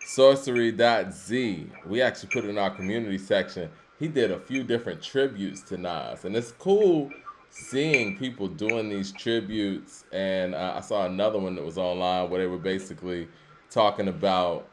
Sorcery.z. We actually put it in our community section. He did a few different tributes to Nas, and it's cool seeing people doing these tributes. And I saw another one that was online where they were basically talking about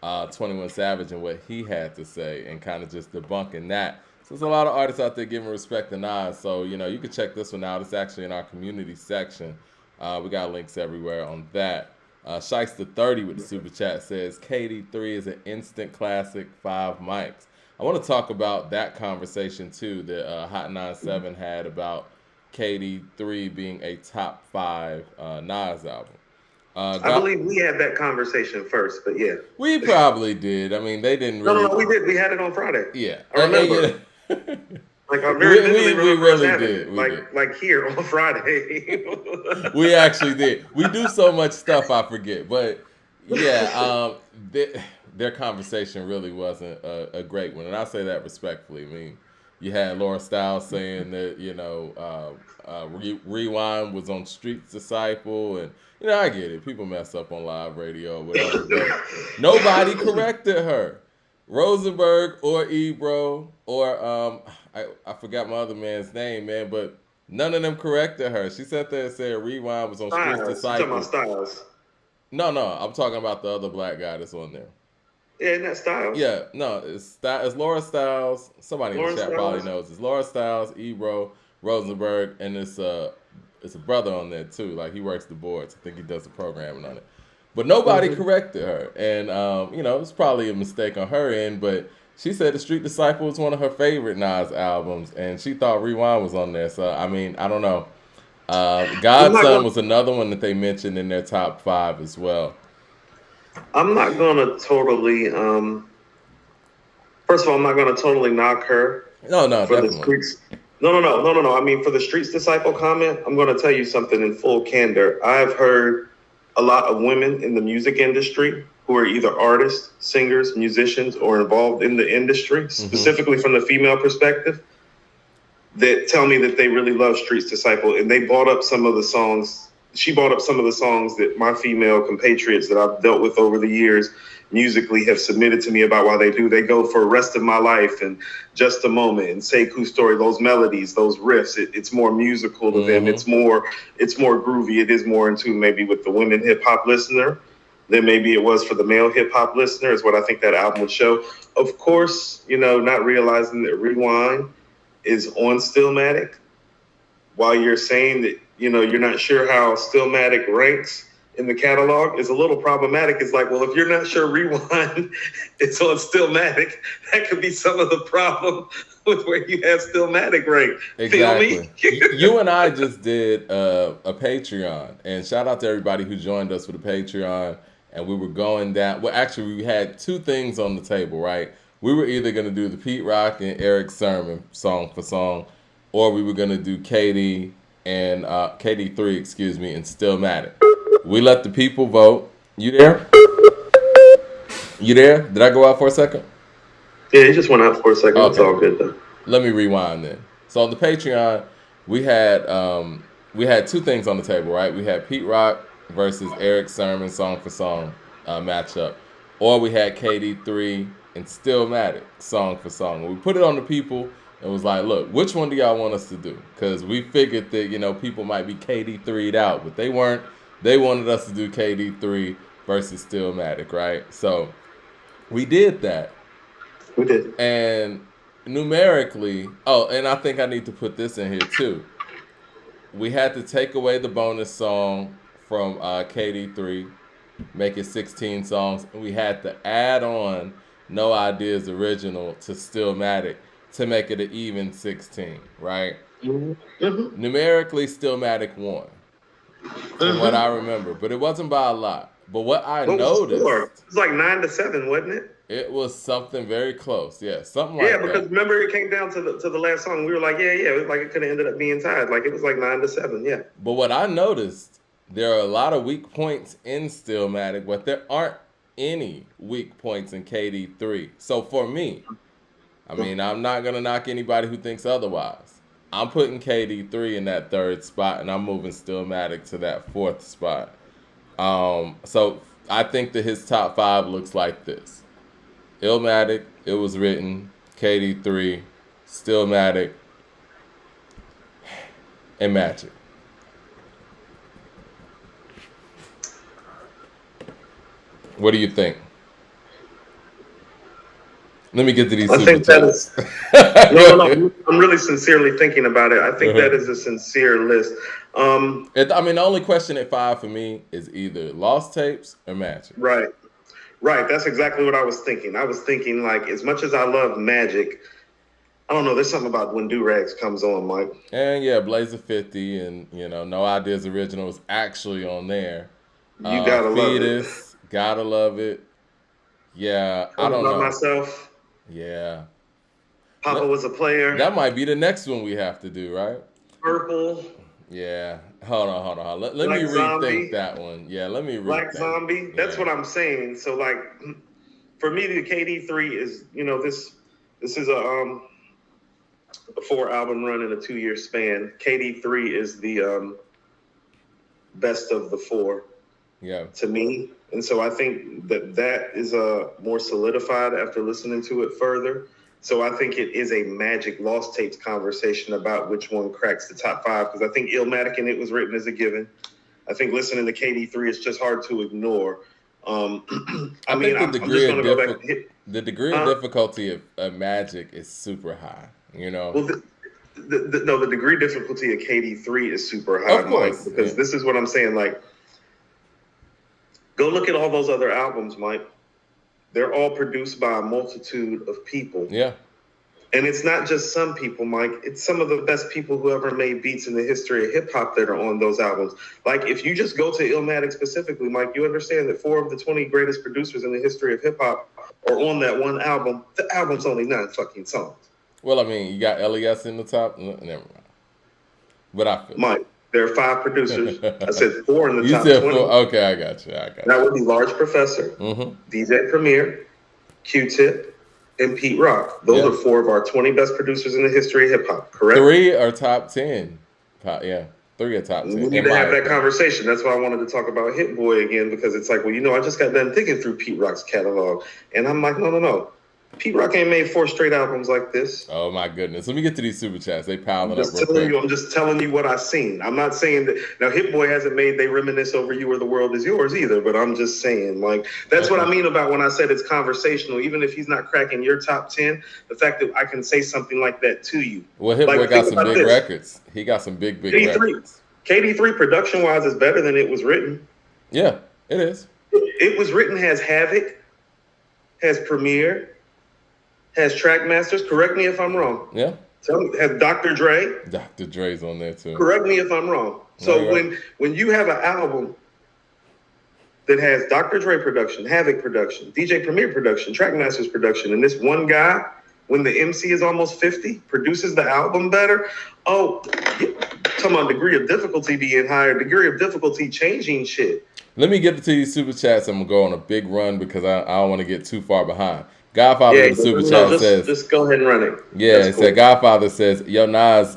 21 Savage and what he had to say and kind of just debunking that. So there's a lot of artists out there giving respect to Nas. So, you can check this one out. It's actually in our community section. We got links everywhere on that. Shyster30 with the super chat says KD3 is an instant classic, 5 mics. I want to talk about that conversation too that Hot 97 had about KD3 being a top 5 Nas album. I believe we had that conversation first, but yeah. We probably did. I mean, they didn't really. No, we did. We had it on Friday. Yeah. I remember. Like, I very vividly remember us having it. Like here on Friday. We actually did. We do so much stuff, I forget. But, yeah, their conversation really wasn't a great one. And I say that respectfully. I mean, you had Laura Stiles saying that, Rewind was on Street's Disciple. And, I get it. People mess up on live radio or whatever. But nobody corrected her. Rosenberg or Ebro or I forgot my other man's name, man, but none of them corrected her. She sat there and said Rewind was on Street's Disciple. Talking about Styles. No, I'm talking about the other black guy that's on there. Yeah, isn't that Styles? Yeah, no, it's Laura Stiles. Somebody in the chat probably knows. It's Laura Stiles, Ebro, Rosenberg, and it's a brother on there too. Like he works the boards. I think he does the programming on it. But nobody corrected her. And, it was probably a mistake on her end, but she said The Street Disciple was one of her favorite Nas albums, and she thought Rewind was on there. So, I mean, I don't know. Godson was another one that they mentioned in their top 5 as well. I'm not going to totally, first of all, I'm not going to totally knock her. No, for definitely. The streets. No. I mean, for the Streets Disciple comment, I'm going to tell you something in full candor. I've heard a lot of women in the music industry who are either artists, singers, musicians, or involved in the industry, specifically from the female perspective, that tell me that they really love Streets Disciple. And they brought up some of the songs. She brought up some of the songs that my female compatriots that I've dealt with over the years musically have submitted to me about why they do. They go for Rest of My Life and Just a Moment and Sekou Story, those melodies, those riffs. It's more musical to them. It's more groovy. It is more in tune maybe with the women hip hop listener than maybe it was for the male hip hop listener, is what I think that album would show. Of course, not realizing that Rewind is on Stillmatic while you're saying that, you're not sure how Stillmatic ranks in the catalog is a little problematic. It's like, well, if you're not sure Rewind is on Stillmatic, that could be some of the problem with where you have Stillmatic ranked. Exactly. Feel me? You and I just did a Patreon, and shout out to everybody who joined us for the Patreon. And we were going down. Well, actually, we had 2 things on the table, right? We were either going to do the Pete Rock and Eric Sermon song for song, or we were going to do KD and KD3, and Stillmatic. We let the people vote. You there? You there? Did I go out for a second? Yeah, he just went out for a second. Okay. It's all good though. Let me rewind then. So on the Patreon, we had 2 things on the table, right? We had Pete Rock versus Eric Sermon song for song matchup, or we had KD3 and Stillmatic song for song. We put it on the people and was like, look, which one do y'all want us to do? Because we figured that people might be KD3'd out, but they weren't. They wanted us to do KD3 versus Stillmatic, right? So we did that. We did. And numerically, and I think I need to put this in here too. We had to take away the bonus song from KD3, make it 16 songs, and we had to add on No Ideas Original to Stillmatic to make it an even 16, right? Mm-hmm. Numerically, Stillmatic won, from what I remember, but it wasn't by a lot. But what I noticed, it was like 9-7, wasn't it? It was something very close, something like that. Yeah, because remember it came down to the last song. We were like, it was like it could have ended up being tied. Like it was like 9-7, yeah. But what I noticed, there are a lot of weak points in Stillmatic, but there aren't any weak points in KD3. So for me, I mean, I'm not gonna knock anybody who thinks otherwise. I'm putting KD3 in that 3rd spot, and I'm moving Stillmatic to that 4th spot. So I think that his top five looks like this: Illmatic, It Was Written, KD3, Stillmatic, and Magic. What do you think? Let me get to these I super think that chats. is no. I'm really sincerely thinking about it. I think that is a sincere list. I mean, the only question at five for me is either Lost Tapes or Magic. Right, right. That's exactly what I was thinking. I was thinking like, as much as I love Magic, I don't know. There's something about when Do Rags comes on, Mike. And yeah, Blazer 50 and No Ideas Original is actually on there. You gotta love it. Fetus, Gotta Love It. Yeah, I Talking don't about know. myself. Yeah. Papa was a player. That might be the next one we have to do, right? Purple. Yeah. Hold on. Let me Black rethink Zombie. that one. Yeah, let me Black rethink. Zombie. That's what I'm saying. So like, for me, the KD3 is this is a 4 album run in a 2 year span. KD3 is the best of the four. Yeah. To me, and so I think that is more solidified after listening to it further. So I think it is a Magic Lost Tapes conversation about which one cracks the top five, because I think Illmatic and It Was Written as a given. I think listening to KD3 is just hard to ignore. I mean, I'm just going to go back. The degree of difficulty of Magic is super high. Well, the degree difficulty of KD3 is super high, of course, Mike, because this is what I'm saying. Like, go look at all those other albums, Mike. They're all produced by a multitude of people. Yeah. And it's not just some people, Mike. It's some of the best people who ever made beats in the history of hip hop that are on those albums. Like, if you just go to Illmatic specifically, Mike, you understand that 4 of the 20 greatest producers in the history of hip hop are on that one album. The album's only 9 fucking songs. Well, I mean, you got LES in the top. Never mind. But I feel Mike, there are 5 producers. I said 4 in the you top said 20. 4. Okay, I got you. That would be Large Professor, DJ Premier, Q-Tip, and Pete Rock. Those are 4 of our 20 best producers in the history of hip hop, correct? 3 are top 10. Yeah, 3 are top 10. We need to have that conversation. That's why I wanted to talk about Hit Boy again, because it's like, well, I just got done thinking through Pete Rock's catalog, and I'm like, no. Pete Rock ain't made 4 straight albums like this. Oh my goodness! Let me get to these super chats. They piling up. I'm just telling you what I've seen. I'm not saying that now Hit Boy hasn't made They Reminisce Over You or The World Is Yours either, but I'm just saying, like, that's what I mean about when I said it's conversational. Even if he's not cracking your top 10, the fact that I can say something like that to you. Well, Hit Boy got some big records. He got some big records. KD3 production wise is better than It Was Written. Yeah, it is. It Was Written has Havoc, has Premier, has Trackmasters. Correct me if I'm wrong. Yeah. Has Dr. Dre. Dr. Dre's on there too. Correct me if I'm wrong. So when you have an album that has Dr. Dre production, Havoc production, DJ Premier production, Trackmasters production, and this one guy, when the MC is almost 50, produces the album better. Oh, talking about degree of difficulty being higher, degree of difficulty changing shit. Let me get to these super chats. I'm gonna go on a big run because I don't want to get too far behind. Godfather with the super chat says, just go ahead and run it. Yeah, it said Godfather says, Yo Nas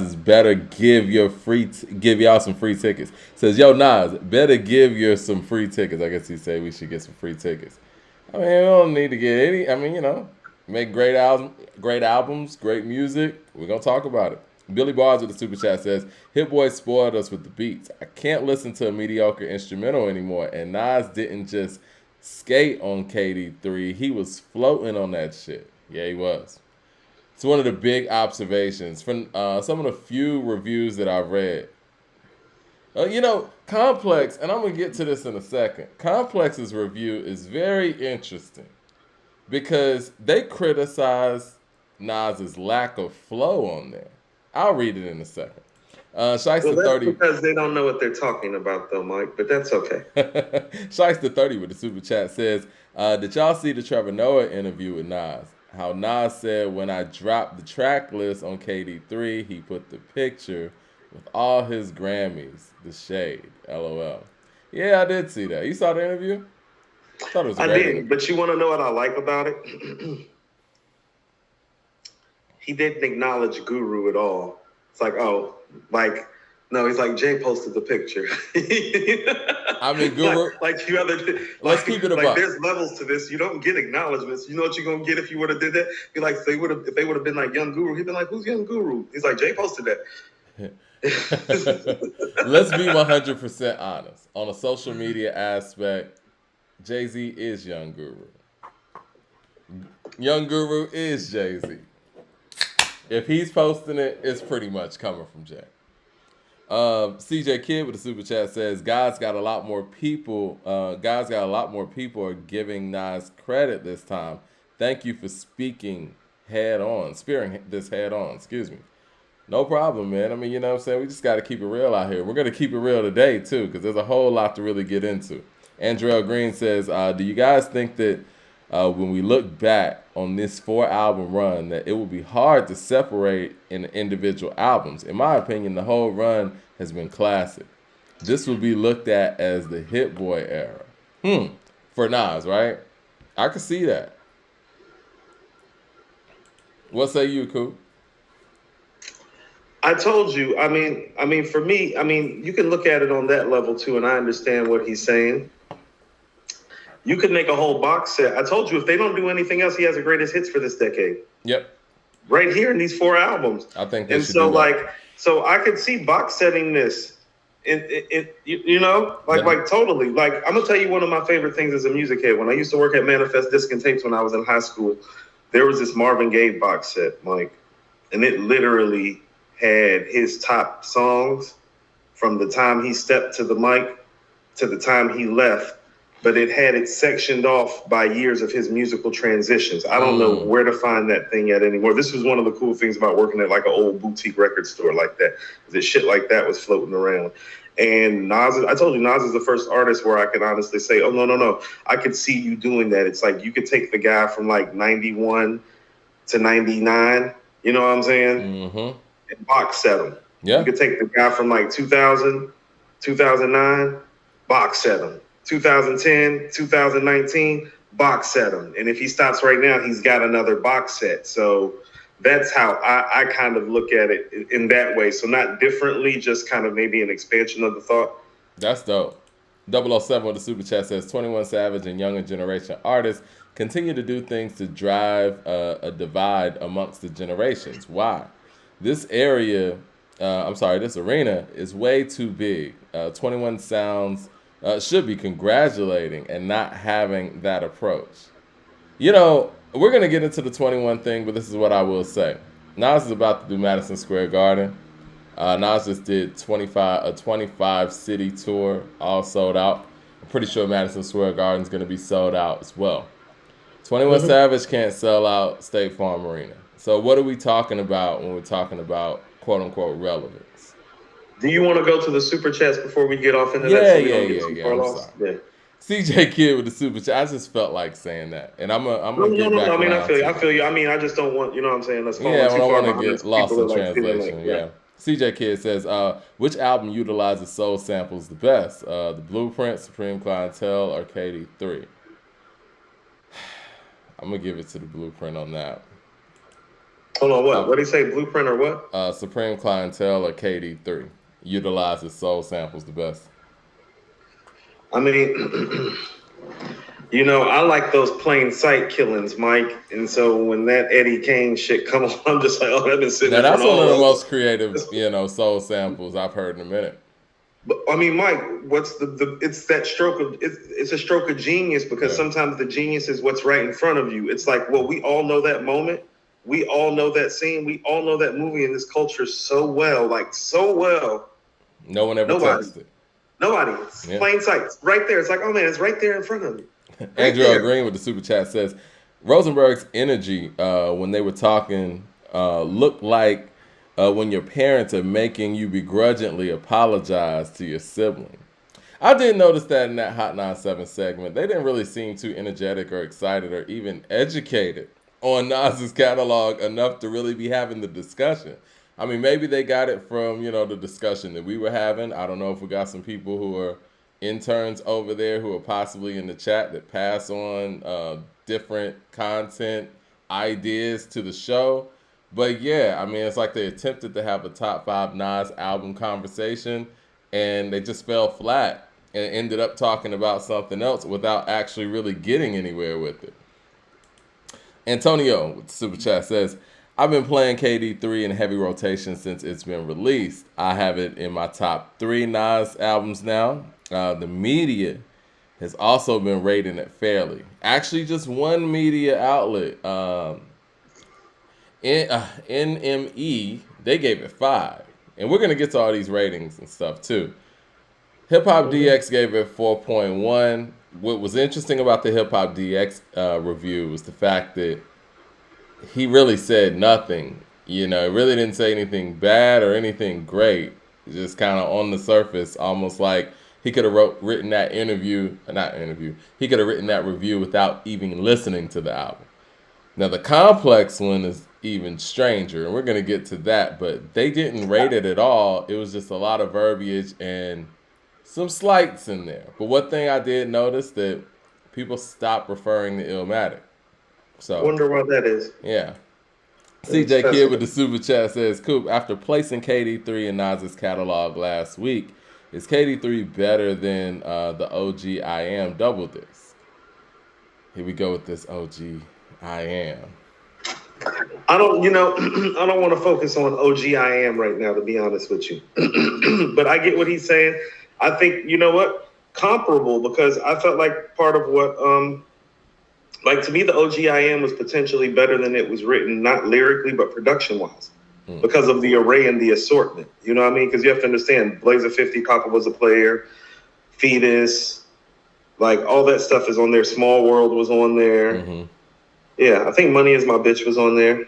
is better give y'all some free tickets. It says, Yo Nas, better give you some free tickets. I guess he said we should get some free tickets. I mean, we don't need to get any. I mean, make great albums, great music. We're gonna talk about it. Billy Bars with the super chat says, Hit Boy spoiled us with the beats. I can't listen to a mediocre instrumental anymore. And Nas didn't just skate on KD3. He was floating on that shit. Yeah, he was. It's one of the big observations from some of the few reviews that I've read. Complex, and I'm going to get to this in a second. Complex's review is very interesting because they criticize Nas's lack of flow on there. I'll read it in a second. That's 30 because they don't know what they're talking about, though, Mike. But that's okay. Shiesta 30 with the super chat says, "Did y'all see the Trevor Noah interview with Nas? How Nas said when I dropped the track list on KD3, he put the picture with all his Grammys. The shade. LOL. Yeah, I did see that. You saw the interview? I thought it was. I did, but you want to know what I like about it? He didn't acknowledge Guru at all. It's like, No, he's like Jay posted the picture. I mean, Guru. like you other Let's keep it a like buck. there's levels to this. You don't get acknowledgments. You know what you're gonna get if you would have did that? Be like, if they would have been like Young Guru, he'd been like, who's Young Guru? He's like, Jay posted that. Let's be 100% honest. On a social media aspect, Jay-Z is Young Guru. Young Guru is Jay-Z. If he's posting it, it's pretty much coming from Jay. CJ Kidd with the super chat says, "Guys got a lot more people. Are giving Nas credit this time. Thank you for spearing this head on. Excuse me. No problem, man. I mean, you know what I'm saying? We just got to keep it real out here. We're going to keep it real today, too, because there's a whole lot to really get into." Andrell Green says, "Do you guys think that when we look back on this 4-album run, that it will be hard to separate in individual albums? In my opinion, the whole run has been classic. This will be looked at as the Hit Boy era." For Nas, right? I could see that. What say you, Coop? I told you. I mean, for me, you can look at it on that level too, and I understand what he's saying. You could make a whole box set. I told you, if they don't do anything else, he has the greatest hits for this decade. Yep. Right here in these 4 albums. I think they should do that. So I could see box setting this. Like totally. Like, I'm gonna tell you one of my favorite things as a music head. When I used to work at Manifest Disc and Tapes when I was in high school, there was this Marvin Gaye box set, Mike, and it literally had his top songs from the time he stepped to the mic to the time he left, but it had it sectioned off by years of his musical transitions. I don't know where to find that thing at anymore. This was one of the cool things about working at like an old boutique record store like that, that shit like that was floating around. And Nas, I told you, Nas is the first artist where I can honestly say, oh, no, I could see you doing that. It's like you could take the guy from like 91 to 99, you know what I'm saying? Mm-hmm. And box set him. Yeah. You could take the guy from like 2000, 2009, box set him. 2010, 2019, box set him. And if he stops right now, he's got another box set. So that's how I kind of look at it in that way. So not differently, just kind of maybe an expansion of the thought. That's dope. 007 with the super chat says, 21 Savage and younger generation artists continue to do things to drive a divide amongst the generations. Why? This arena is way too big. 21 Sounds should be congratulating and not having that approach. You know, we're going to get into the 21 thing, but this is what I will say. Nas is about to do Madison Square Garden. Nas just did a 25 city tour, all sold out. I'm pretty sure Madison Square Garden is going to be sold out as well. 21 Savage can't sell out State Farm Arena. So what are we talking about when we're talking about quote-unquote relevance? Do you want to go to the super chats before we get off into that? Yeah. CJ Kidd with the super chat. I just felt like saying that, and I'm gonna get back. I mean, I feel you. I mean, I just don't want, you know what I'm saying? Let's I don't want to get lost in translation. Yeah. CJ Kidd says, which album utilizes soul samples the best? The Blueprint, Supreme Clientele, or KD3? I'm gonna give it to the Blueprint on that. Hold on, what? What did he say? Blueprint or what? Supreme Clientele or KD3 utilizes soul samples the best. I mean, you know, I like those plain sight killings, Mike. And so when that Eddie Kane shit come on, I'm just like, oh, that's been sitting. Now that's one of the most creative, soul samples I've heard in a minute. But I mean, Mike, what's it's that stroke of it's a stroke of genius, because sometimes the genius is what's right in front of you. It's like, well, we all know that moment. We all know that scene. We all know that movie in this culture so well, like so well. No one ever touched it. Nobody. It's plain sight. It's right there. It's like, oh man, it's right there in front of me. Andrew Green with the super chat says, Rosenberg's energy when they were talking looked like when your parents are making you begrudgingly apologize to your sibling. I did notice that in that Hot 97 segment. They didn't really seem too energetic or excited or even educated on Nas's catalog enough to really be having the discussion. I mean, maybe they got it from, the discussion that we were having. I don't know if we got some people who are interns over there who are possibly in the chat that pass on different content ideas to the show. But yeah, I mean, it's like they attempted to have a top five Nas album conversation, and they just fell flat and ended up talking about something else without actually really getting anywhere with it. Antonio with the super chat says, "I've been playing KD3 in heavy rotation since it's been released. I have it in my top three Nas albums now. The media has also been rating it fairly. Actually, just one media outlet, NME, they gave it 5. And we're going to get to all these ratings and stuff too. Hip Hop Mhm. DX gave it 4.1. What was interesting about the Hip Hop DX review was the fact that he really said nothing. You know, really didn't say anything bad or anything great. Just kind of on the surface, almost like he could have written that interview, not interview. He could have written that review without even listening to the album. Now the complex one is even stranger, and we're gonna get to that. But they didn't rate it at all. It was just a lot of verbiage and some slights in there. But one thing I did notice that people stopped referring to Illmatic. So Wonder why that is. yeah. It's CJ Kid with the fascinating. super chat says, Coop, after placing KD3 in Nas's catalog last week, is KD3 better than the OG I Am double disc? Here we go with this OG I Am. I don't, you know, I don't want to focus on OG I am right now, to be honest with you. But I get what he's saying. I think, you know what? Comparable, because I felt like part of what, like to me, the OG I am was potentially better than it was written, not lyrically, but production wise, because of the array and the assortment. You know what I mean? Because you have to understand, Blazer 50, Papa was a player, Fetus, like all that stuff is on there. Small World was on there. Mm-hmm. Yeah, I think Money Is My Bitch was on there.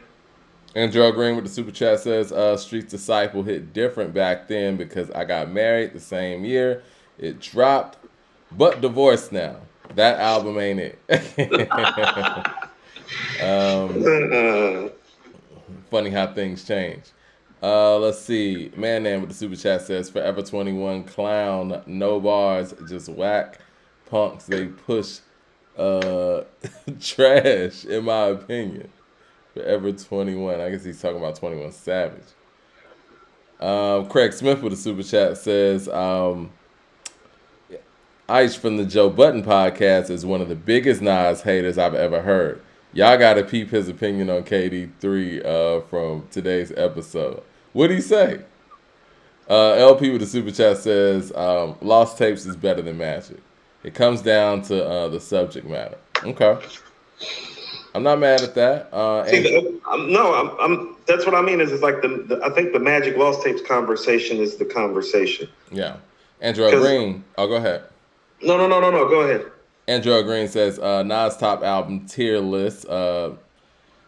Andrew Green with the super chat says, Street Disciple hit different back then because I got married the same year. It dropped, but divorced now. That album ain't it. Funny how things change. Let's see. Man with the super chat says, Forever 21 clown, no bars, just whack punks. They push trash, in my opinion. Forever 21. I guess he's talking about 21 Savage. Craig Smith with a super chat says, Ice from the Joe Button podcast is one of the biggest Nas haters I've ever heard. Y'all got to peep his opinion on KD3 from today's episode. What'd he say? LP with the super chat says, Lost Tapes is better than Magic. It comes down to the subject matter. Okay. I'm not mad at that. See, I'm. That's what I mean. Is it's like I think the Magic Lost Tapes conversation is the conversation. Yeah. Andrew Green. Oh, go ahead. No. Go ahead. Andrew Green says, Nas top album tier list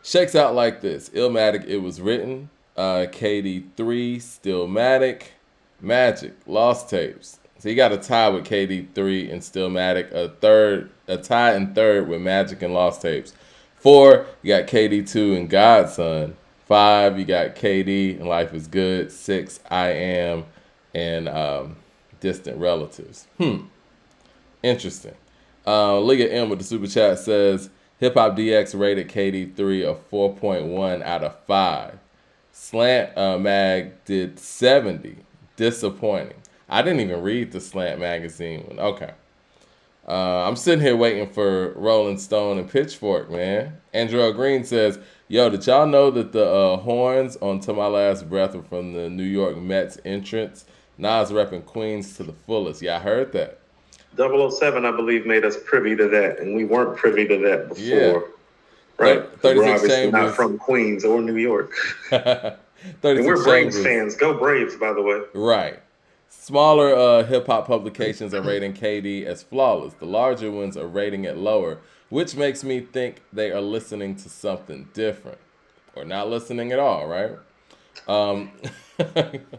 shakes out like this. Illmatic, It Was Written. KD3, Stillmatic. Magic, Lost Tapes. So you got a tie with KD3 and Stillmatic. A tie in third with Magic and Lost Tapes. 4, you got KD2 and Godson. 5, you got KD and Life Is Good. 6, I Am and Distant Relatives. Interesting. Liga M with the super chat says, Hip Hop DX rated KD3 a 4.1 out of 5. Slant Mag did 70. Disappointing. I didn't even read the Slant Magazine one. Okay. I'm sitting here waiting for Rolling Stone and Pitchfork, man. Andrew Green says, yo, did y'all know that the horns on To My Last Breath are from the New York Mets entrance? Nas repping Queens to the fullest. Yeah, I heard that. 007, I believe, made us privy to that, and we weren't privy to that before. Yeah. Right. 'Cause we're 36 obviously Chambers. not from Queens or New York. 36 And we're Braves Chambers. fans. Go Braves, by the way. Right. Smaller hip-hop publications are rating KD as flawless. The larger ones are rating it lower, which makes me think they are listening to something different. Or not listening at all, right?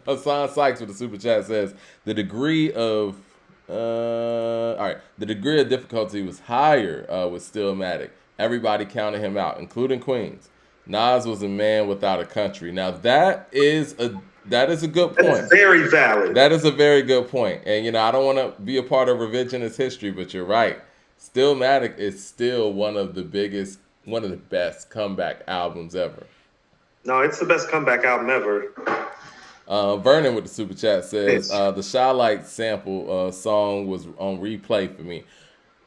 Hassan Sykes with the super chat says, the degree of difficulty was higher with Stillmatic. Everybody counted him out, including Queens. Nas was a man without a country. Now that is a good point. That's very valid. That is a very good point. And I don't want to be a part of revisionist history, but you're right. Stillmatic is still one of the best comeback albums ever. No, it's the best comeback album ever. Vernon with the super chat says It's the Shy Light sample song was on replay for me.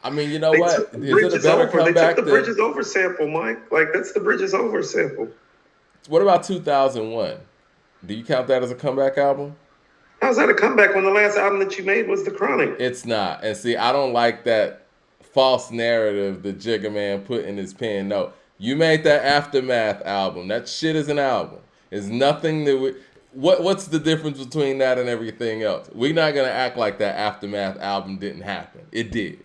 I mean, you know they what? took the Is it a bridges better over. They took the comeback than bridges over sample, Mike. Like that's the bridges over sample. what about 2001? Do you count that as a comeback album? How's that a comeback when the last album that you made was The Chronic? It's not. And see, I don't like that false narrative that Jigga Man put in his pen. No, you made that Aftermath album. That shit is an album. It's nothing that we. What's the difference between that and everything else? We're not gonna act like that Aftermath album didn't happen. It did.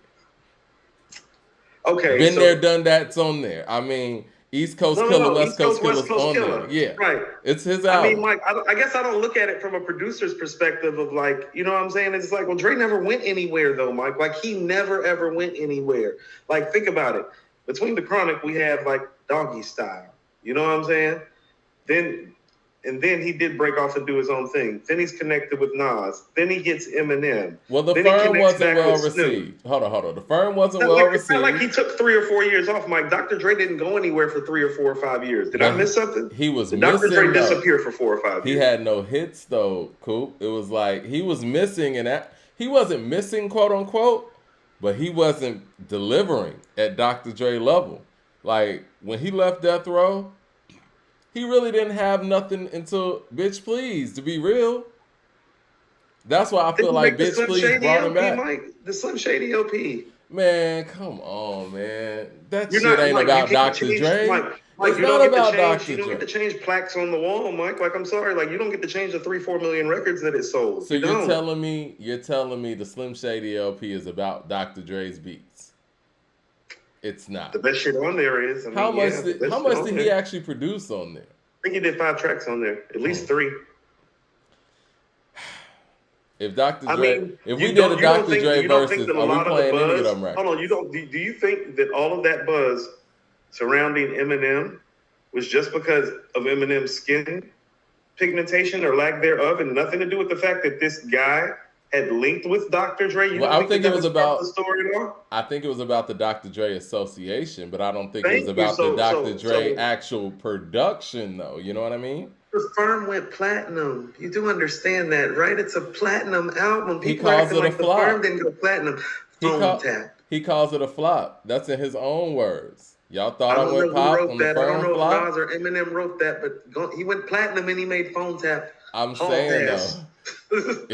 Okay, Been there, so done that. It's on there. I mean, East Coast Killer, no, West East Coast Coast, Killer's West Coast on there. Killer. Yeah, Right. it's his I mean, album. Mike, I guess I don't look at it from a producer's perspective of like, you know what I'm saying? It's like, well, Dre never went anywhere though, Mike. Like he never ever went anywhere. Like think about it. Between The Chronic, we have like Doggy Style. You know what I'm saying? Then then he did break off and do his own thing. Then he's connected with Nas. Then he gets Eminem. Well, the Then he firm connects wasn't back well with Snoop. received. Hold on. The firm wasn't It's not well like, it's not like he received. took 3 or 4 years off, Mike. Dr. Dre didn't go anywhere for 3 or 4 or 5 years. Did I But miss something? he was Did Dr. Dre missing though. disappear for 4 or 5 He years? had no hits though, Coop. It was like he was missing, and he wasn't missing, quote unquote, but he wasn't delivering at Dr. Dre level. Like when he left Death Row, he really didn't have nothing until Bitch Please, to be real. That's why I Did feel he like make the Bitch Slim Please Shady brought him LP, back. Mike? The Slim Shady LP. Man, come on, man. That You're shit not ain't Mike. about You can't Dr. change Dre. Mike. It's You not don't get about to change. Dr. You don't get Dre. to change plaques on the wall, Mike. Like I'm sorry. Like you don't get to change the 3-4 million records that it sold. So You you're don't. telling me the Slim Shady LP is about Dr. Dre's beats? It's not. The best shit on there is. I mean, How much yeah, the did best how shit much on did he there. actually produce on there? I think he did 5 tracks on there. At least 3. If Dr. I Dre, mean, if we did a Dr. Dre you don't think versus, that a are we lot of the playing any of buzz? them records? Hold on, you don't. Do you think that all of that buzz surrounding Eminem was just because of Eminem's skin pigmentation or lack thereof, and nothing to do with the fact that this guy had linked with Dr. Dre? You Well, don't I think think that it was was part of about. the story at all? I think it was about the Dr. Dre association, but I don't think it was Thank you. about the Dr. Dre So actual production, though. You know what I mean? the firm went platinum. You do understand that, right? It's a platinum album. He People are calls acting it a like the firm flop. didn't go platinum. He Phone tap. he calls it a flop. That's in his own words. Y'all I thought I don't know went who pop wrote on the that. I don't firm know if Nas flop? or Eminem wrote that, but he went platinum and he made phone tap. I'm All saying pass. though,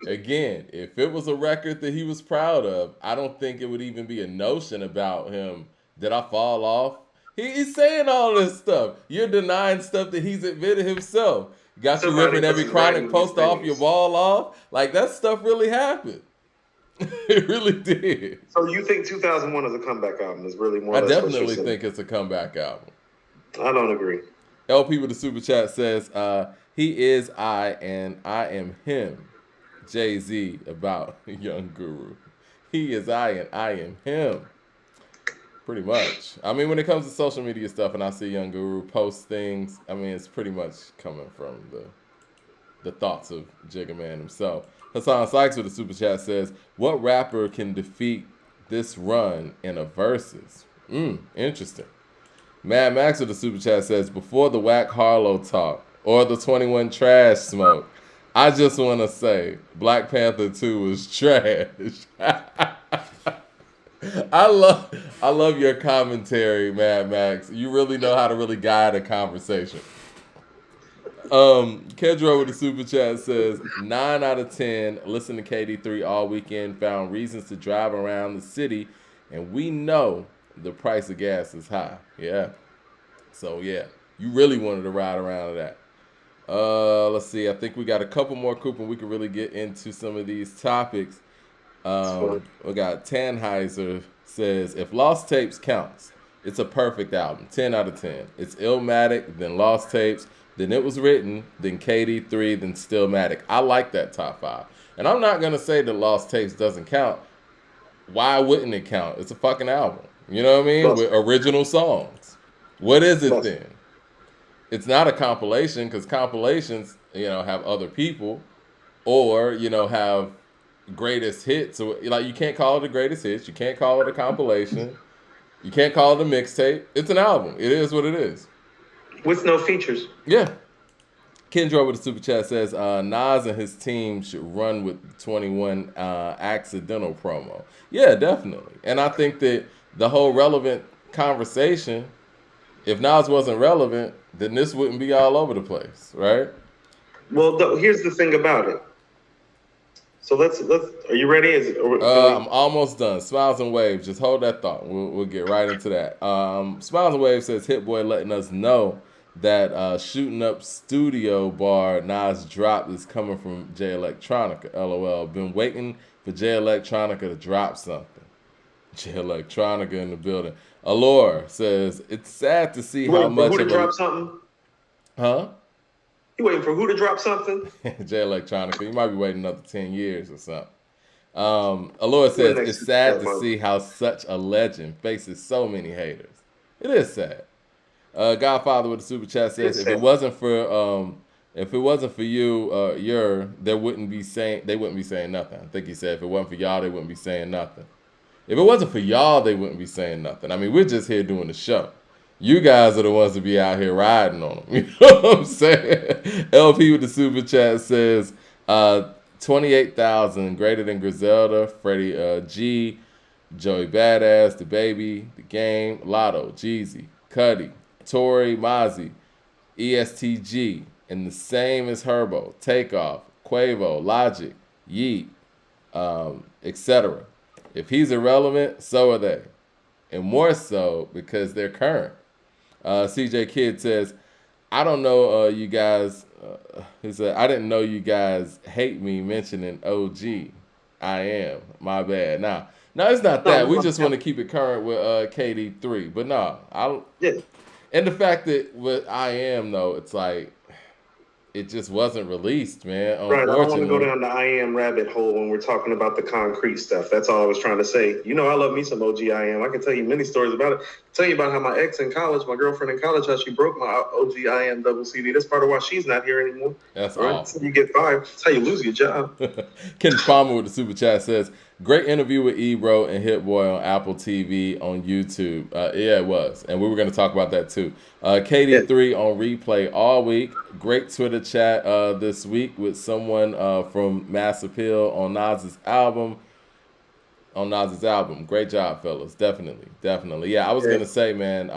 if it was a record that he was proud of, I don't think it would even be a notion about him. Did I fall off? He's saying all this stuff. You're denying stuff that he's admitted himself. Got you Somebody ripping every was writing Chronic these poster off your things. wall off. Like that stuff really happened. It really did. So you think 2001 is a comeback album? Is really more I or less what you're definitely saying. think it's a comeback album. I don't agree. LP with the super chat says, he is I and I am him. Jay-Z about Young Guru. He is I and I am him. Pretty much. I mean, when it comes to social media stuff and I see Young Guru post things, I mean, it's pretty much coming from the thoughts of Jigga Man himself. Hassan Sykes with the super chat says, what rapper can defeat this run in a versus? Interesting. Mad Max with the super chat says, before the Whack Harlow talk or the 21 Trash smoke, I just want to say Black Panther 2 was trash. I love your commentary, Mad Max. You really know how to really guide a conversation. Kedro with the super chat says 9 out of 10 listen to KD3 all weekend, found reasons to drive around the city, and we know the price of gas is high. Yeah. So yeah, you really wanted to ride around to that. Let's see. I think we got a couple more, Coop, and we can really get into some of these topics. We got Tannheiser says, if Lost Tapes counts, it's a perfect album. 10 out of 10. It's Illmatic, then Lost Tapes, then It Was Written, then KD3, then Stillmatic. I like that top 5. And I'm not going to say that Lost Tapes doesn't count. Why wouldn't it count? It's a fucking album. You know what I mean? With original songs. What is it then? It's not a compilation, because compilations, have other people, or, have greatest hits. So, like, you can't call it the greatest hits. You can't call it a compilation. You can't call it a mixtape. It's an album. It is what it is. with no features. Yeah. Kendra with the super chat says Nas and his team should run with 21 accidental promo. Yeah, definitely. And I think that the whole relevant conversation, if Nas wasn't relevant, then this wouldn't be all over the place, right? Well, here's the thing about it. So let's. Are you ready? Can I'm we? almost done. Smiles and Waves. Just hold that thought. We'll get right into that. Smiles and Waves says Hit Boy letting us know that shooting up studio bar Nas drop is coming from Jay Electronica. LOL. Been waiting for Jay Electronica to drop something. Jay Electronica in the building. Allure says it's sad to see You how waiting for much who to of a drop something? huh. You waiting for who to drop something? Jay Electronica. You might be waiting another 10 years or something. Aloha Who the says next it's sad that to mother? see how such a legend faces so many haters. It is sad. Godfather with the super chat says It's if it sad. wasn't for you, they wouldn't be saying nothing. I think he said if it wasn't for y'all, they wouldn't be saying nothing. If it wasn't for y'all, they wouldn't be saying nothing. I mean, we're just here doing the show. You guys are the ones to be out here riding on them. You know what I'm saying? LP with the super chat says, 28,000 greater than Griselda, Freddie G, Joey Badass, The Baby, The Game, Lotto, Jeezy, Cuddy, Tory, Mozzie, ESTG, and the same as Herbo, Takeoff, Quavo, Logic, Yeet, etc. If he's irrelevant, so are they. And more so because they're current. CJ Kidd says, I don't know you guys. He said, I didn't know you guys hate me mentioning OG. I am. My bad. Now it's not that. We No, just want to keep it current with KD3. But no, yeah, and the fact that with I am though, it's like it just wasn't released, man. right. I don't want to go Unfortunately. down the I am rabbit hole when we're talking about the concrete stuff. That's all I was trying to say. You know, I love me some OG I am. I can tell you many stories about it. Tell you about how my ex in college, my girlfriend in college, how she broke my OG I am double CD. That's part of why she's not here anymore. That's All right, that's awful. how you get fired. That's how you lose your job. Ken Palmer with the super chat says, "Great interview with Ebro and Hit Boy on Apple TV on YouTube." Yeah, it was, and we were going to talk about that too. Yeah. KD3 on replay all week. Great Twitter chat this week with someone from Mass Appeal on Nas's album. On Nas's album, great job, fellas. Definitely. Yeah, I was Yeah. gonna say, man,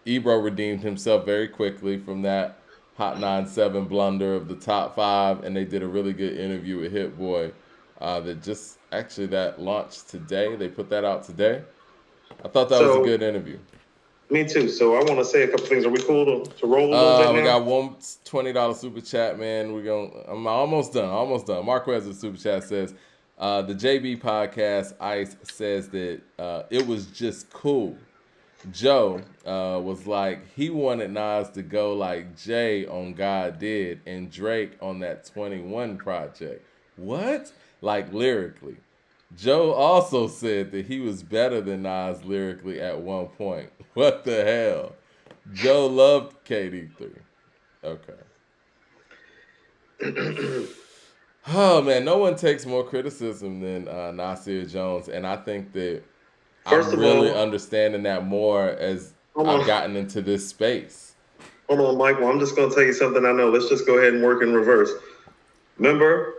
Ebro redeemed himself very quickly from that Hot 9-7 blunder of the top five, and they did a really good interview with Hit Boy that just actually that launched today. They put that out today. I thought that was a So good interview. me too. So I want to say a couple things. Are we cool to roll a little bit We now? got one $20 super chat, man. I'm almost done. Marquez with super chat says, the JB podcast Ice says that it was just cool. Joe was like he wanted Nas to go like Jay on God Did and Drake on that 21 project. What? Like lyrically. Joe also said that he was better than Nas lyrically at one point. What the hell? Joe loved KD3. Okay. Oh man, no one takes more criticism than Nasir Jones, and I think that First I'm of really all, understanding that more as hold I've on. gotten into this space. Hold on, Michael. I'm just going to tell you something I know. Let's just go ahead and work in reverse. Remember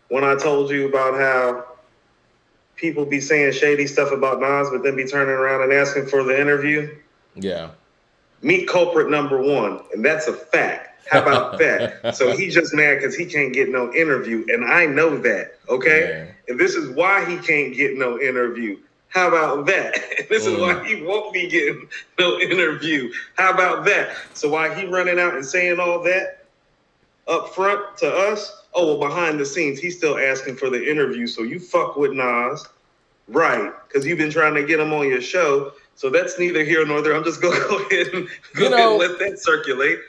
when I told you about how people be saying shady stuff about Nas, but then be turning around and asking for the interview? Yeah. Meet culprit number one, and that's a fact. How about that? So he's just mad because he can't get no interview, and I know that, okay? Yeah. And this is why he can't get no interview. How about that? This is why he won't be getting no interview. How about that? So why he running out and saying all that up front to us? Oh, well, behind the scenes, he's still asking for the interview. So you fuck with Nas, right? Because you've been trying to get him on your show. So that's neither here nor there. I'm just gonna go ahead and let that circulate.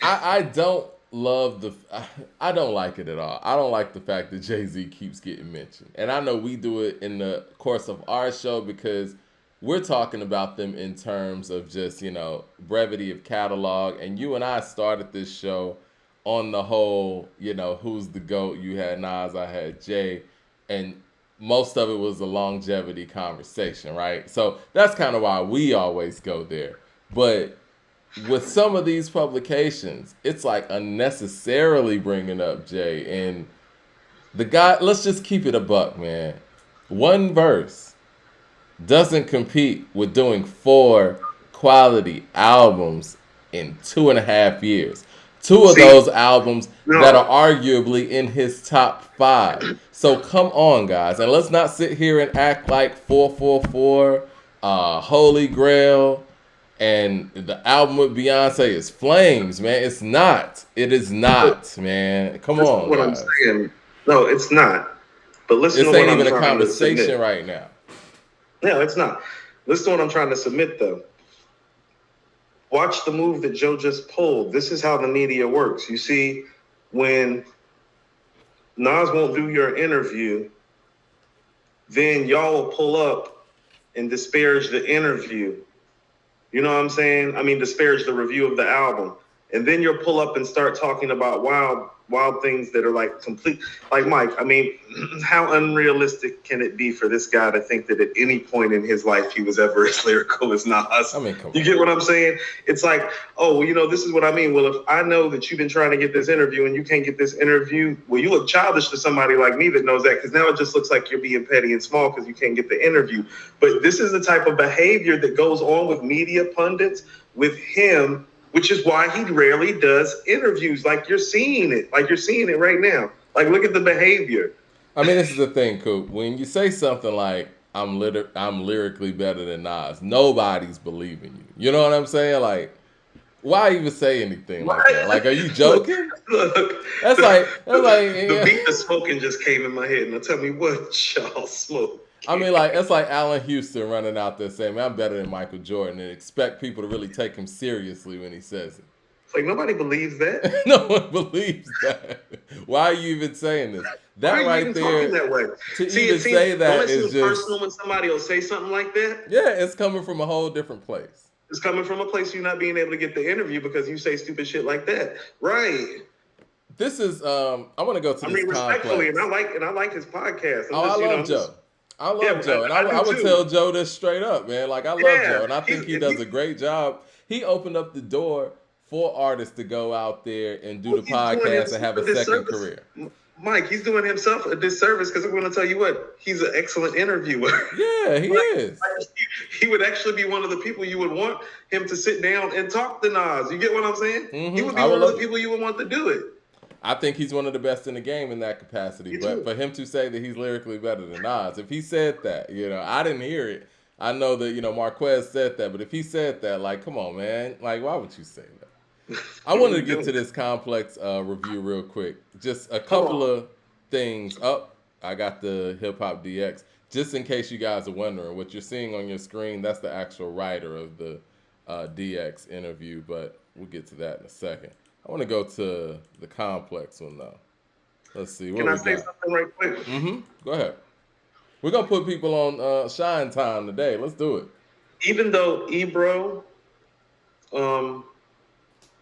I don't love I don't like it at all. I don't like the fact that Jay-Z keeps getting mentioned. And I know we do it in the course of our show because we're talking about them in terms of just, brevity of catalog. And you and I started this show on the whole, who's the GOAT? You had Nas, I had Jay. And most of it was a longevity conversation, right? So that's kind of why we always go there. But with some of these publications, it's like unnecessarily bringing up Jay and the guy. Let's just keep it a buck, man. One verse doesn't compete with doing four quality albums in 2.5 years. Two of See, those albums that are no, arguably in his top five. So come on, guys, and let's not sit here and act like 444, Holy Grail, and the album with Beyonce is Flames, man. It's not. It is but not, man. Come listen to on, what I'm guys. saying. No, it's not. But listen This to what ain't I'm even a trying to conversation submit. right now. No, it's not. Listen to what I'm trying to submit, though. Watch the move that Joe just pulled. This is how the media works. You see, when Nas won't do your interview, then y'all will pull up and disparage the interview. You know what I'm saying? I mean, disparage the review of the album. And then you'll pull up and start talking about wild things that are like complete. Like Mike, I mean, how unrealistic can it be for this guy to think that at any point in his life he was ever as lyrical as Nas? I mean, come You on. get what I'm saying? It's like, oh, well, this is what I mean. Well, if I know that you've been trying to get this interview and you can't get this interview, well, you look childish to somebody like me that knows that, because now it just looks like you're being petty and small because you can't get the interview. But this is the type of behavior that goes on with media pundits, with him, which is why he rarely does interviews. Like you're seeing it. Like you're seeing it right now. Like look at the behavior. I mean, this is the thing, Coop. When you say something like I'm lyrically better than Nas," nobody's believing you. You know what I'm saying? Like, why even say anything like that? Like, are you Look, joking? look. That's like The beat of smoking just came in my head. Now tell me what y'all smoke. I mean, like it's like Allen Houston running out there saying, "Man, I'm better than Michael Jordan," and expect people to really take him seriously when he says it. It's like nobody believes that. No one believes that. Why are you even saying this? Why are That you right even talking there, that way? to See, even it seems say don't that it seem is just, personal when somebody will say something like that? yeah, it's coming from a whole different place. It's coming from a place you're not being able to get the interview because you say stupid shit like that. Right. This is I want to go to I this mean, respectfully, complex. and I like his podcast. Oh, I love I'm just Joe. I yeah, love Joe, and I I do would too. tell Joe this straight up, man. Like I love Yeah, Joe, and I think he does a great job. He opened up the door for artists to go out there and do well, the he's doing podcast and himself have a a second disservice. career. Mike, he's doing himself a disservice because I'm going to tell you what, he's an excellent interviewer. Yeah, he Like, is. he would actually be one of the people you would want him to sit down and talk to Nas. You get what I'm saying? He would be I would one of the love it. people you would want to do it. I think he's one of the best in the game in that capacity. Me But too. for him to say that he's lyrically better than Nas, if he said that, I didn't hear it. I know that, Marquez said that, but if he said that, like, come on, man. Like, why would you say that? I What are wanted to we get doing? to this complex review real quick. Just a Hold couple on. of things. I got the Hip Hop DX. Just in case you guys are wondering, what you're seeing on your screen, that's the actual writer of the DX interview, but we'll get to that in a second. I want to go to the complex one, though. Let's see what Can I we say got. something right quick? Go ahead. We're gonna put people on shine time today. Let's do it. Even though Ebro um,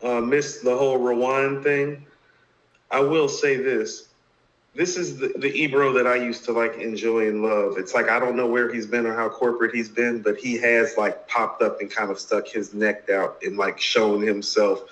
missed the whole rewind thing, I will say this. This is the Ebro that I used to like enjoy and love. It's like I don't know where he's been or how corporate he's been, but he has like popped up and kind of stuck his neck out and like shown himself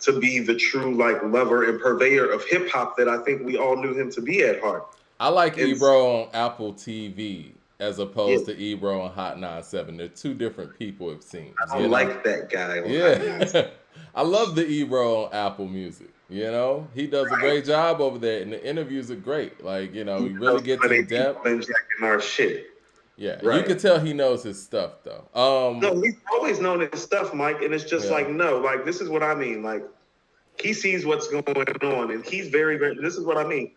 to be the true like lover and purveyor of hip hop that I think we all knew him to be at heart. I like And Ebro on Apple TV as yeah, opposed to Ebro on Hot 97. They're two different people, it seems. I don't like that guy on Hot Knots. Yeah. I love the Ebro on Apple Music. He does a Right. great job over there, and the interviews are great. Like, he really gets But they in keep depth. injecting our shit. Yeah, you Right. can tell he knows his stuff, though. No, he's always known his stuff, Mike, and it's just Yeah. like, no, like, this is what I mean. Like, he sees what's going on, and he's very, very, this is what I mean.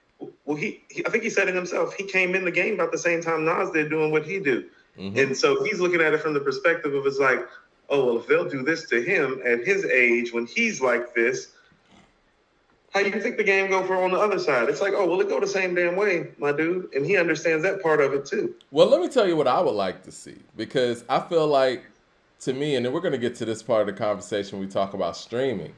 Well, I think he said it himself. He came in the game about the same time Nas did doing what he do. hmm And so he's looking at it from the perspective of it's like, oh, well, if they'll do this to him at his age when he's like this, how do you think the game go for on the other side? It's like, oh, well, it go the same damn way, my dude. And he understands that part of it too. Well, let me tell you what I would like to see, because I feel like, to me, and then we're going to get to this part of the conversation, we talk about streaming.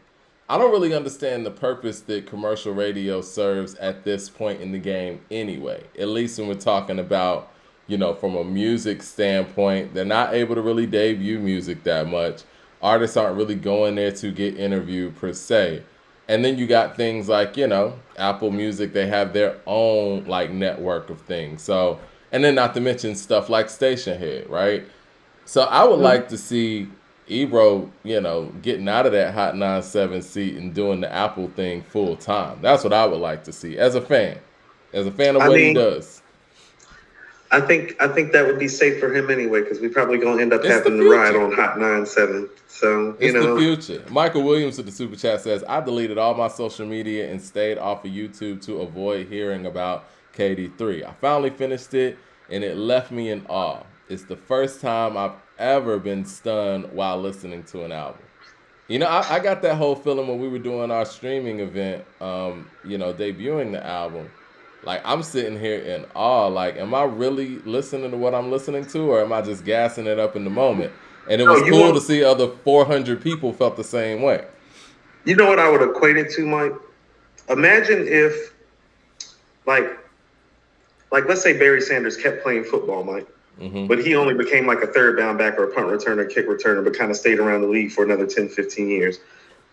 I don't really understand the purpose that commercial radio serves at this point in the game anyway. At least when we're talking about, from a music standpoint, they're not able to really debut music that much. Artists aren't really going there to get interviewed per se. And then you got things like, Apple Music, they have their own like network of things. So, and then not to mention stuff like Station Head, right? So I would like to see Ebro, getting out of that Hot 97 seat and doing the Apple thing full time. That's what I would like to see as a fan. As a fan of I what he mean, does. I think that would be safe for him anyway, because we probably gonna end up It's the having to ride future. on Hot 97. So It's the future. Michael Williams with the super chat says, I deleted all my social media and stayed off of YouTube to avoid hearing about KD3. I finally finished it and it left me in awe. It's the first time I've ever been stunned while listening to an album. I got that whole feeling when we were doing our streaming event, debuting the album. Like, I'm sitting here in awe. Like, am I really listening to what I'm listening to, or am I just gassing it up in the moment? And it no, was you cool to want see other 400 people felt the same way. you know what I would equate it to, Mike? Imagine if like let's say Barry Sanders kept playing football, Mike. But he only became like a third down back or a punt returner, kick returner, but kind of stayed around the league for another 10, 15 years.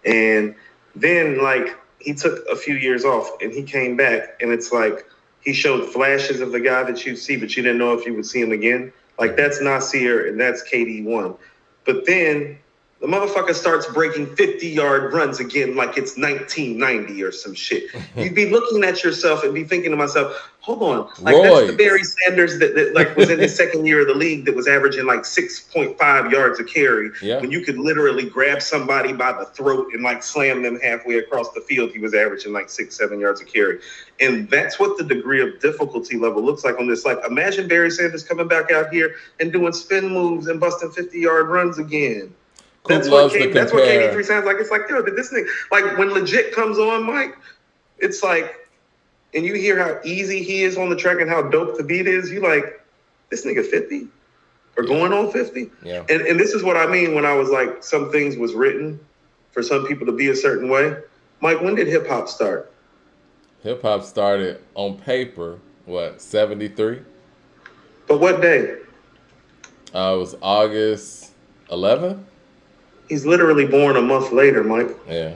And then like he took a few years off and he came back, and it's like he showed flashes of the guy that you see, but you didn't know if you would see him again. Like that's Nasir and that's KD1. But then the motherfucker starts breaking 50-yard runs again like it's 1990 or some shit. You'd be looking at yourself and be thinking to myself, hold on, like that's the Barry Sanders that like was in his second year of the league that was averaging like 6.5 yards a carry. Yeah. When you could literally grab somebody by the throat and like slam them halfway across the field, he was averaging like 6-7 yards a carry. And that's what the degree of difficulty level looks like on this. Like imagine Barry Sanders coming back out here and doing spin moves and busting 50-yard runs again. Coop That's loves what to that's what compare. KD3 sounds like. It's like, yo, did this thing like when legit comes on, Mike? It's like, and you hear how easy he is on the track and how dope the beat is. You like, this nigga 50 or going on 50. Yeah. And this is what I mean when I was like, some things was written for some people to be a certain way. Mike, when did hip hop start? Hip hop started on paper, 73? But what day? It was August 11th. He's literally born a month later, Mike. Yeah.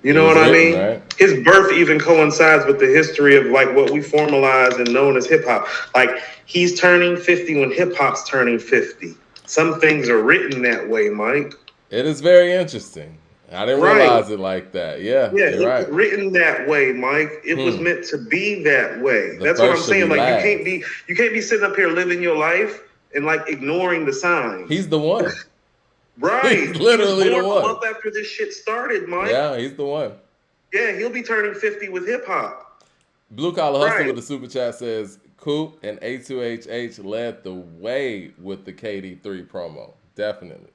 You know what I mean? Right? His birth even coincides with the history of like what we formalized and known as hip hop. Like he's turning 50 when hip hop's turning 50. Some things are written that way, Mike. It is very interesting. I didn't realize it like that. Yeah, you're right. Written that way, Mike. It was meant to be that way. That's what I'm saying. Like you can't be sitting up here living your life and like ignoring the signs. He's the one. Right. He's literally the one. A month after this shit started, Mike. Yeah, he's the one. Yeah, he'll be turning 50 with hip hop. Blue Collar Hustle with the super chat says Coop and A2HH led the way with the KD3 promo. Definitely.